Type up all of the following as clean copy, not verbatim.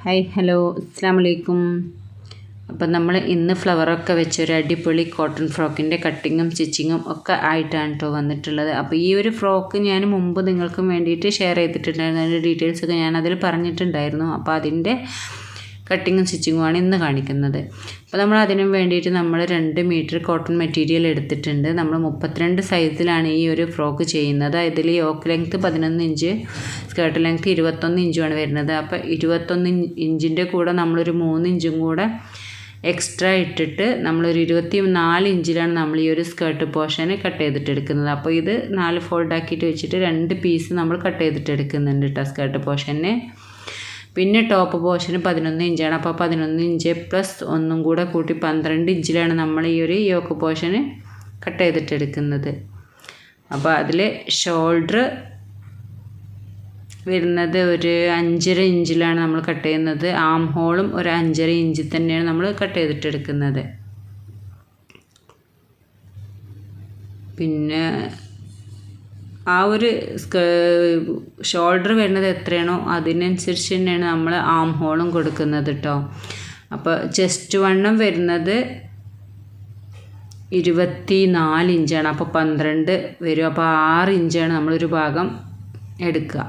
Hi hello അസ്സലാമു അലൈക്കും. അപ്പം നമ്മൾ ഇന്ന് ഫ്ലവറൊക്കെ വെച്ച ഒരു അടിപൊളി കോട്ടൺ ഫ്രോക്കിൻ്റെ കട്ടിങ്ങും സ്റ്റിച്ചിങ്ങും ഒക്കെ ആയിട്ടാണ് കേട്ടോ വന്നിട്ടുള്ളത്. അപ്പോൾ ഈ ഒരു ഫ്രോക്ക് ഞാൻ മുമ്പ് നിങ്ങൾക്കും വേണ്ടിയിട്ട് ഷെയർ ചെയ്തിട്ടുണ്ടായിരുന്നു. അതിൻ്റെ ഡീറ്റെയിൽസൊക്കെ ഞാൻ അതിൽ പറഞ്ഞിട്ടുണ്ടായിരുന്നു. അപ്പോൾ അതിൻ്റെ കട്ടിങ്ങും സ്റ്റിച്ചിങ്ങുമാണ് ഇന്ന് കാണിക്കുന്നത്. അപ്പോൾ നമ്മൾ അതിനും വേണ്ടിയിട്ട് നമ്മൾ 2 മീറ്റർ കോട്ടൺ മെറ്റീരിയൽ എടുത്തിട്ടുണ്ട്. നമ്മൾ 32 സൈസിലാണ് ഈ ഒരു ഫ്രോക്ക് ചെയ്യുന്നത്. ഇതിൽ yoke length 11 inch, skirt length 21 ഇഞ്ചുമാണ് വരുന്നത്. അപ്പോൾ 21 ഇഞ്ചിൻ്റെ കൂടെ നമ്മളൊരു 3 ഇഞ്ചും കൂടെ എക്സ്ട്രാ ഇട്ടിട്ട് നമ്മളൊരു 24 ഇഞ്ചിലാണ് നമ്മൾ ഈ ഒരു സ്കേർട്ട് പോർഷൻ കട്ട് ചെയ്തിട്ട് എടുക്കുന്നത്. അപ്പോൾ ഇത് 4 ഫോൾഡ് ആക്കിയിട്ട് വെച്ചിട്ട് 2 പീസ് നമ്മൾ കട്ട് ചെയ്തിട്ട് എടുക്കുന്നുണ്ട് കേട്ടോ സ്കേർട്ട് പോർഷന്. പിന്നെ ടോപ്പ് പോർഷന് 11 ഇഞ്ചാണ്. അപ്പോൾ 11 ഇഞ്ച് പ്ലസ് ഒന്നും കൂടെ കൂട്ടി 12 ഇഞ്ചിലാണ് നമ്മൾ ഈ ഒരു യോക്ക് പോർഷന് കട്ട് ചെയ്തിട്ട് എടുക്കുന്നത്. അപ്പോൾ അതിൽ ഷോൾഡർ വരുന്നത് ഒരു 5.5 ഇഞ്ചിലാണ് നമ്മൾ കട്ട് ചെയ്യുന്നത്. ആം ഹോളും ഒരു 5.5 ഇഞ്ചിൽ തന്നെയാണ് നമ്മൾ കട്ട് ചെയ്തിട്ട് എടുക്കുന്നത്. പിന്നെ ആ ഒരു ഷോൾഡർ വരുന്നത് എത്രയാണോ അതിനനുസരിച്ച് തന്നെയാണ് നമ്മൾ ആം ഹോളും കൊടുക്കുന്നത് കേട്ടോ. അപ്പോൾ ചെസ്റ്റ് വണ്ണം വരുന്നത് 24 ഇഞ്ചാണ്. അപ്പോൾ 12 വരും. അപ്പോൾ 6 ഇഞ്ചാണ് നമ്മളൊരു ഭാഗം എടുക്കുക.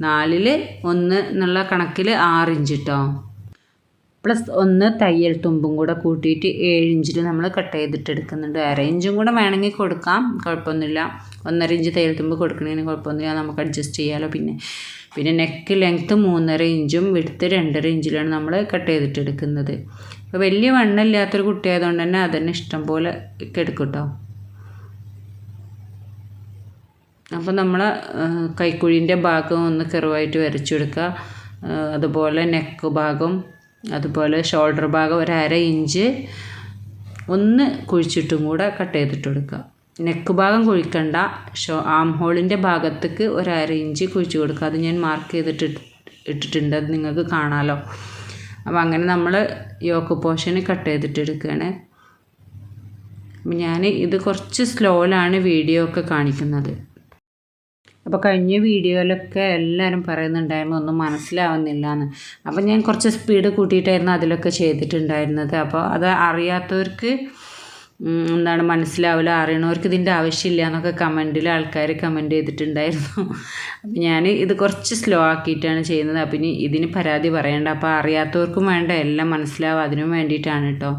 4ൽ 1 എന്നുള്ള കണക്കിൽ 6 ഇഞ്ച് കേട്ടോ. പ്ലസ് 1 തയ്യൽ തുമ്പും കൂടെ കൂട്ടിയിട്ട് 7 ഇഞ്ചിൽ നമ്മൾ കട്ട് ചെയ്തിട്ട് എടുക്കുന്നുണ്ട്. 1/2 ഇഞ്ചും കൂടെ വേണമെങ്കിൽ കൊടുക്കാം, കുഴപ്പമൊന്നുമില്ല. 1.5 ഇഞ്ച് തയ്യൽ തുമ്പ് കൊടുക്കണതിന് കുഴപ്പമൊന്നുമില്ല, നമുക്ക് അഡ്ജസ്റ്റ് ചെയ്യാമല്ലോ. പിന്നെ നെക്ക് ലെങ്ത്ത് 3.5 ഇഞ്ചും വിഡ്ത്ത് 2.5 ഇഞ്ചിലാണ് നമ്മൾ കട്ട് ചെയ്തിട്ട് എടുക്കുന്നത്. അപ്പോൾ വലിയ വണ്ണമില്ലാത്തൊരു കുട്ടിയായതുകൊണ്ട് തന്നെ അതന്നെ ഇഷ്ടം പോലെ എടുക്കും കേട്ടോ. അപ്പോൾ നമ്മൾ കൈക്കുഴീൻ്റെ ഭാഗം ഒന്ന് കർവായിട്ട് വരച്ചെടുക്കുക. അതുപോലെ നെക്ക് ഭാഗം, അതുപോലെ ഷോൾഡർ ഭാഗം ഒരു 1/2 ഇഞ്ച് ഒന്ന് കുഴിച്ചിട്ടും കൂടെ കട്ട് ചെയ്തിട്ട് കൊടുക്കുക. നെക്ക് ഭാഗം കുഴിക്കണ്ട, ആം ഹോളിൻ്റെ ഭാഗത്തേക്ക് ഒരു 1/2 ഇഞ്ച് കുഴിച്ച് കൊടുക്കുക. അത് ഞാൻ മാർക്ക് ചെയ്തിട്ട് ഇട്ടിട്ടുണ്ട്, അത് നിങ്ങൾക്ക് കാണാമല്ലോ. അപ്പോൾ അങ്ങനെ നമ്മൾ യോക്ക് പോർഷന് കട്ട് ചെയ്തിട്ട് എടുക്കുകയാണ്. ഞാൻ ഇത് കുറച്ച് സ്ലോയിലാണ് വീഡിയോ ഒക്കെ കാണിക്കുന്നത്. അപ്പോൾ കഴിഞ്ഞ വീഡിയോയിലൊക്കെ എല്ലാവരും പറയുന്നുണ്ടായിരുന്നു ഒന്നും മനസ്സിലാവുന്നില്ല എന്ന്. അപ്പോൾ ഞാൻ കുറച്ച് സ്പീഡ് കൂട്ടിയിട്ടായിരുന്നു അതിലൊക്കെ ചെയ്തിട്ടുണ്ടായിരുന്നത്. അപ്പോൾ അത് അറിയാത്തവർക്ക് മനസ്സിലാവില്ല, അറിയണവർക്ക് ഇതിൻ്റെ ആവശ്യമില്ല എന്നൊക്കെ കമൻറ്റിൽ ആൾക്കാർ കമൻറ്റ് ചെയ്തിട്ടുണ്ടായിരുന്നു. അപ്പം ഞാൻ ഇത് കുറച്ച് സ്ലോ ആക്കിയിട്ടാണ് ചെയ്യുന്നത്. അപ്പം ഇനി ഇതിന് പരാതി പറയേണ്ട. അപ്പോൾ അറിയാത്തവർക്കും വേണ്ട, എല്ലാം മനസ്സിലാവും, അതിനും വേണ്ടിയിട്ടാണ് കേട്ടോ.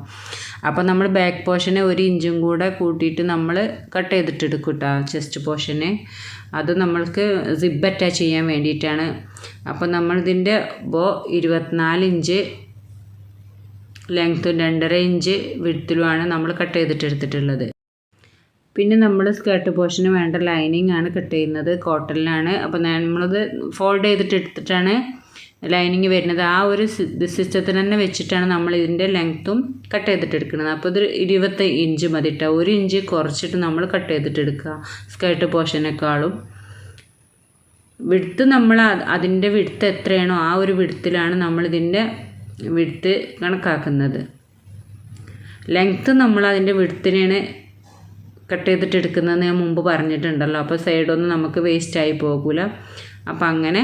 അപ്പോൾ നമ്മൾ ബാക്ക് പോർഷനെ 1 ഇഞ്ചും കൂടെ കൂട്ടിയിട്ട് നമ്മൾ കട്ട് ചെയ്തിട്ട് എടുക്കും കേട്ടോ ചെസ്റ്റ് പോർഷനെ. അത് നമ്മൾക്ക് സിബ് അറ്റാച്ച് ചെയ്യാൻ വേണ്ടിയിട്ടാണ്. അപ്പോൾ നമ്മളിതിൻ്റെ 24 ഇഞ്ച് ലെങ്ത്തും 2.5 ഇഞ്ച് വിഡ്ത്തിലുമാണ് നമ്മൾ കട്ട് ചെയ്തിട്ട് എടുത്തിട്ടുള്ളത്. പിന്നെ നമ്മൾ സ്കേർട്ട് പോർഷന് വേണ്ട ലൈനിങ് ആണ് കട്ട് ചെയ്യുന്നത്, കോട്ടണിലാണ്. അപ്പോൾ നമ്മളത് ഫോൾഡ് ചെയ്തിട്ട് എടുത്തിട്ടാണ് ലൈനിങ് വരുന്നത്. ആ ഒരു സിസ്റ്റത്തിൽ തന്നെ വെച്ചിട്ടാണ് നമ്മൾ ഇതിൻ്റെ ലെങ്ത്തും കട്ട് ചെയ്തിട്ട് എടുക്കുന്നത്. അപ്പോൾ ഇത് 20 ഇഞ്ച് മതി കേട്ടോ. 1 ഇഞ്ച് കുറച്ചിട്ട് നമ്മൾ കട്ട് ചെയ്തിട്ട് എടുക്കുക സ്കേർട്ട് പോർഷനേക്കാളും. വിഡ്ത്ത് നമ്മൾ അതിൻ്റെ വിഡ്ത്ത് എത്രയാണോ ആ ഒരു വിഡ്ത്തിലാണ് നമ്മളിതിൻ്റെ വിഡ്ത്ത് കണക്കാക്കുന്നത്. ലെങ്ത്ത് നമ്മൾ അതിൻ്റെ വിഡ്ത്തിനാണ് കട്ട് ചെയ്തിട്ട് എടുക്കുന്നതെന്ന് ഞാൻ മുമ്പ് പറഞ്ഞിട്ടുണ്ടല്ലോ. അപ്പോൾ സൈഡൊന്നും നമുക്ക് വേസ്റ്റായി പോകില്ല. അപ്പോൾ അങ്ങനെ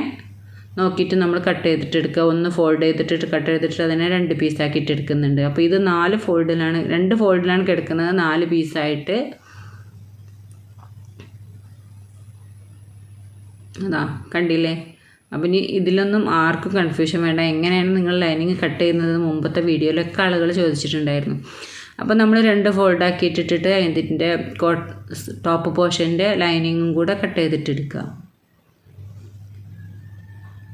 നോക്കിയിട്ട് നമ്മൾ കട്ട് ചെയ്തിട്ട് എടുക്കുക. ഒന്ന് ഫോൾഡ് ചെയ്തിട്ട് കട്ട് ചെയ്തിട്ട് അതിനെ 2 പീസാക്കിയിട്ട് എടുക്കുന്നുണ്ട്. അപ്പോൾ ഇത് 4 ഫോൾഡിലാണ്, 2 ഫോൾഡിലാണ് കിടക്കുന്നത്. 4 പീസായിട്ട് അതാ കണ്ടില്ലേ. അപ്പം ഇനി ഇതിലൊന്നും ആർക്കും കൺഫ്യൂഷൻ വേണ്ട. എങ്ങനെയാണ് നിങ്ങൾ ലൈനിങ് കട്ട് ചെയ്യുന്നത് മുമ്പത്തെ വീഡിയോയിലൊക്കെ ആളുകൾ ചോദിച്ചിട്ടുണ്ടായിരുന്നു. അപ്പോൾ നമ്മൾ 2 ഫോൾഡ് ആക്കിയിട്ടിട്ട് അതിൻ്റെ ടോപ്പ് പോർഷൻ്റെ ലൈനിങ്ങും കൂടെ കട്ട് ചെയ്തിട്ട് എടുക്കുക.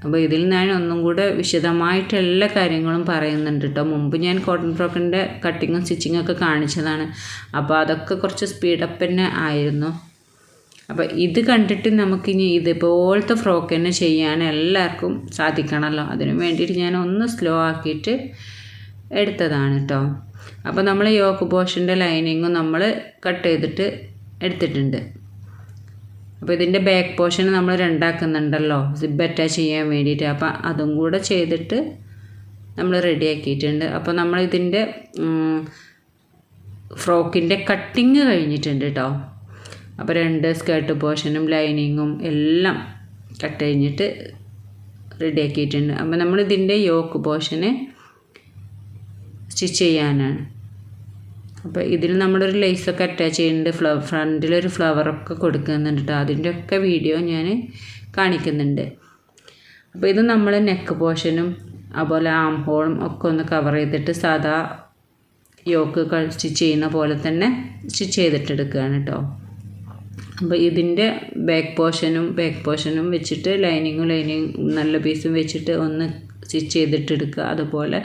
അപ്പോൾ ഇതിൽ ഞാൻ ഒന്നും കൂടെ വിശദമായിട്ട് എല്ലാ കാര്യങ്ങളും പറയുന്നുണ്ട് കേട്ടോ. മുമ്പ് ഞാൻ കോട്ടൺ ഫ്രോക്കിൻ്റെ കട്ടിങ്ങും സ്റ്റിച്ചിങ്ങും ഒക്കെ കാണിച്ചതാണ്. അപ്പോൾ അതൊക്കെ കുറച്ച് സ്പീഡപ്പ് തന്നെ ആയിരുന്നു. അപ്പോൾ ഇത് കണ്ടിട്ട് നമുക്കിനി ഇതുപോലത്തെ ഫ്രോക്ക് തന്നെ ചെയ്യാൻ എല്ലാവർക്കും സാധിക്കണമല്ലോ. അതിനു വേണ്ടിയിട്ട് ഞാൻ ഒന്ന് സ്ലോ ആക്കിയിട്ട് എടുത്തതാണ് കേട്ടോ. അപ്പോൾ നമ്മൾ യോക്ക് പോർഷൻ്റെ ലൈനിങ്ങും നമ്മൾ കട്ട് ചെയ്തിട്ട് എടുത്തിട്ടുണ്ട്. അപ്പോൾ ഇതിൻ്റെ ബാക്ക് പോർഷൻ നമ്മൾ 2 ആക്കുന്നുണ്ടല്ലോ സിബ് അറ്റാച്ച് ചെയ്യാൻ വേണ്ടിയിട്ട്. അപ്പോൾ അതും കൂടെ ചെയ്തിട്ട് നമ്മൾ റെഡി ആക്കിയിട്ടുണ്ട്. അപ്പോൾ നമ്മൾ ഇതിൻ്റെ ഫ്രോക്കിൻ്റെ കട്ടിങ് കഴിഞ്ഞിട്ടുണ്ട് കേട്ടോ. അപ്പോൾ 2 സ്കേർട്ട് പോർഷനും ലൈനിങ്ങും എല്ലാം കട്ട് കഴിഞ്ഞിട്ട് റെഡിയാക്കിയിട്ടുണ്ട്. അപ്പോൾ നമ്മൾ ഇതിൻ്റെ യോക്ക് പോർഷന് സ്റ്റിച്ച് ചെയ്യാനാണ്. അപ്പോൾ ഇതിൽ നമ്മളൊരു ലേസൊക്കെ അറ്റാച്ച് ചെയ്യുന്നുണ്ട്, ഫ്രണ്ടിലൊരു ഫ്ലവറൊക്കെ കൊടുക്കുന്നുണ്ട് കേട്ടോ. അതിൻ്റെയൊക്കെ വീഡിയോ ഞാൻ കാണിക്കുന്നുണ്ട്. അപ്പോൾ ഇത് നമ്മൾ നെക്ക് പോർഷനും അതുപോലെ ആം ഹോളും ഒക്കെ ഒന്ന് കവർ ചെയ്തിട്ട് സാധാ യോക്ക് സ്റ്റിച്ച് ചെയ്യുന്ന പോലെ തന്നെ സ്റ്റിച്ച് ചെയ്തിട്ടെടുക്കുകയാണ് കേട്ടോ. അപ്പോൾ ഇതിൻ്റെ ബാക്ക് പോർഷനും വെച്ചിട്ട് ലൈനിങ്ങും നല്ല പീസും വെച്ചിട്ട് ഒന്ന് സ്റ്റിച്ച് ചെയ്തിട്ടെടുക്കുക. അതുപോലെ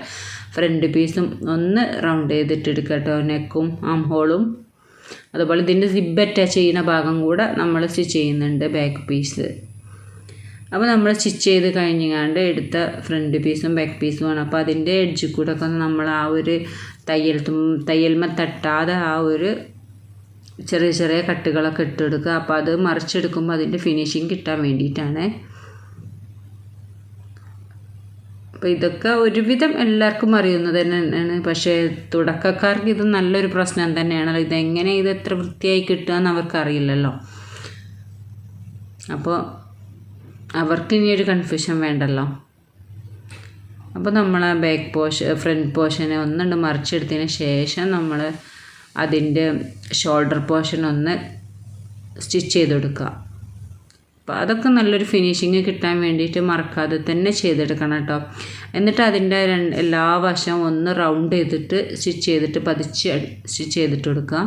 ഫ്രണ്ട് പീസും ഒന്ന് റൗണ്ട് ചെയ്തിട്ടെടുക്കുക കേട്ടോ, നെക്കും ആം ഹോളും. അതുപോലെ ഇതിൻ്റെ സിബ് അറ്റാച്ച് ചെയ്യുന്ന ഭാഗം കൂടെ നമ്മൾ സ്റ്റിച്ച് ചെയ്യുന്നുണ്ട്, ബാക്ക് പീസ്. അപ്പോൾ നമ്മൾ സ്റ്റിച്ച് ചെയ്ത് കഴിഞ്ഞാണ്ട് എടുത്ത ഫ്രണ്ട് പീസും ബാക്ക് പീസുമാണ്. അപ്പോൾ അതിൻ്റെ എഡ്ജിൽ കൂടെ ഒക്കെ നമ്മൾ ആ ഒരു തയ്യൽമ തട്ടാതെ ആ ഒരു ചെറിയ ചെറിയ കട്ടുകളൊക്കെ ഇട്ടെടുക്കുക. അപ്പോൾ അത് മറിച്ചെടുക്കുമ്പോൾ അതിൻ്റെ ഫിനിഷിങ് കിട്ടാൻ വേണ്ടിയിട്ടാണ്. അപ്പോൾ ഇതൊക്കെ ഒരുവിധം എല്ലാവർക്കും അറിയുന്നത് തന്നെയാണ്. പക്ഷേ തുടക്കക്കാർക്ക് ഇത് നല്ലൊരു പ്രശ്നം തന്നെയാണല്ലോ. ഇതെങ്ങനെ ഇത് എത്ര വൃത്തിയായി കിട്ടുകയെന്ന് അവർക്കറിയില്ലല്ലോ. അപ്പോൾ അവർക്ക് ഇനിയൊരു കൺഫ്യൂഷൻ വേണ്ടല്ലോ. അപ്പോൾ നമ്മൾ ആ ഫ്രണ്ട് പോർഷനെ ഒന്നുകൊണ്ട് മറിച്ചെടുത്തതിന് ശേഷം നമ്മൾ അതിൻ്റെ ഷോൾഡർ പോർഷൻ ഒന്ന് സ്റ്റിച്ച് ചെയ്ത് കൊടുക്കുക. അപ്പോൾ അതൊക്കെ നല്ലൊരു ഫിനിഷിങ് കിട്ടാൻ വേണ്ടിയിട്ട് മറക്കാതെ തന്നെ ചെയ്തെടുക്കണം കേട്ടോ. എന്നിട്ട് അതിൻ്റെ എല്ലാ വശവും ഒന്ന് റൗണ്ട് ചെയ്തിട്ട് സ്റ്റിച്ച് ചെയ്തിട്ട് പതിച്ച് സ്റ്റിച്ച് ചെയ്തിട്ട് കൊടുക്കുക.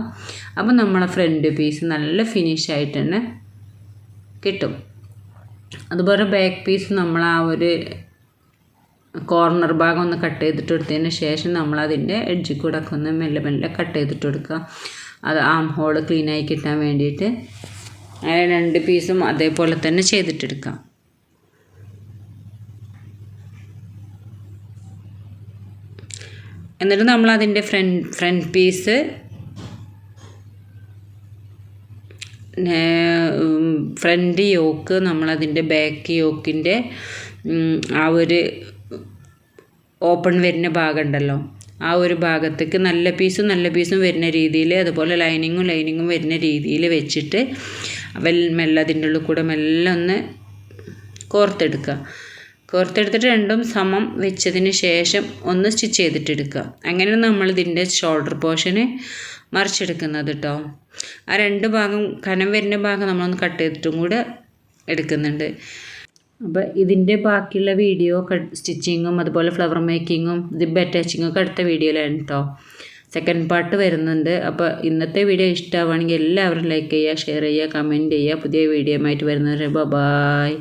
അപ്പോൾ നമ്മളെ ഫ്രണ്ട് പീസ് നല്ല ഫിനിഷായിട്ട് തന്നെ കിട്ടും. അതുപോലെ ബാക്ക് പീസ് നമ്മൾ ആ ഒരു കോർണർ ഭാഗം ഒന്ന് കട്ട് ചെയ്തിട്ട് കൊടുത്തതിന് ശേഷം നമ്മളതിൻ്റെ എഡ്ജിൽ കൂടെ ഒക്കെ ഒന്ന് മെല്ലെ മെല്ലെ കട്ട് ചെയ്തിട്ട് കൊടുക്കുക. അത് ആം ഹോൾ ക്ലീനായി കിട്ടാൻ വേണ്ടിയിട്ട് അങ്ങനെ രണ്ട് പീസും അതേപോലെ തന്നെ ചെയ്തിട്ടെടുക്കാം. എന്നിട്ട് നമ്മളതിൻ്റെ ഫ്രണ്ട് പീസ് ഫ്രണ്ട് യോക്ക് നമ്മളതിൻ്റെ ബാക്ക് യോക്കിൻ്റെ ആ ഒരു ഓപ്പൺ വരുന്ന ഭാഗം ഉണ്ടല്ലോ, ആ ഒരു ഭാഗത്തേക്ക് നല്ല പീസും വരുന്ന രീതിയിൽ, അതുപോലെ ലൈനിങ്ങും വരുന്ന രീതിയിൽ വെച്ചിട്ട് മെല്ലെ അതിൻ്റെ ഉള്ളിൽ കൂടെ മെല്ലെ ഒന്ന് കോർത്തെടുത്തിട്ട് രണ്ടും സമം വെച്ചതിന് ശേഷം ഒന്ന് സ്റ്റിച്ച് ചെയ്തിട്ടെടുക്കുക. അങ്ങനെ നമ്മളിതിൻ്റെ ഷോൾഡർ പോർഷന് മറിച്ചെടുക്കുന്നത് കേട്ടോ. ആ രണ്ട് ഭാഗം കനം വരുന്ന ഭാഗം നമ്മളൊന്ന് കട്ട് ചെയ്തിട്ടും കൂടെ എടുക്കുന്നുണ്ട്. അപ്പോൾ ഇതിൻ്റെ ബാക്കിയുള്ള വീഡിയോ സ്റ്റിച്ചിങ്ങും അതുപോലെ ഫ്ലവർ മേക്കിങ്ങും സിബ് അറ്റാച്ചിങ്ങും ഒക്കെ അടുത്ത വീഡിയോയിലാണ് കേട്ടോ. സെക്കൻഡ് പാർട്ട് വരുന്നുണ്ട്. അപ്പോൾ ഇന്നത്തെ വീഡിയോ ഇഷ്ടമാവുകയാണെങ്കിൽ എല്ലാവരും ലൈക്ക് ചെയ്യുക, ഷെയർ ചെയ്യുക, കമൻറ്റ് ചെയ്യുക. പുതിയ വീഡിയോ ആയിട്ട് വരുന്നവരെ ബൈ.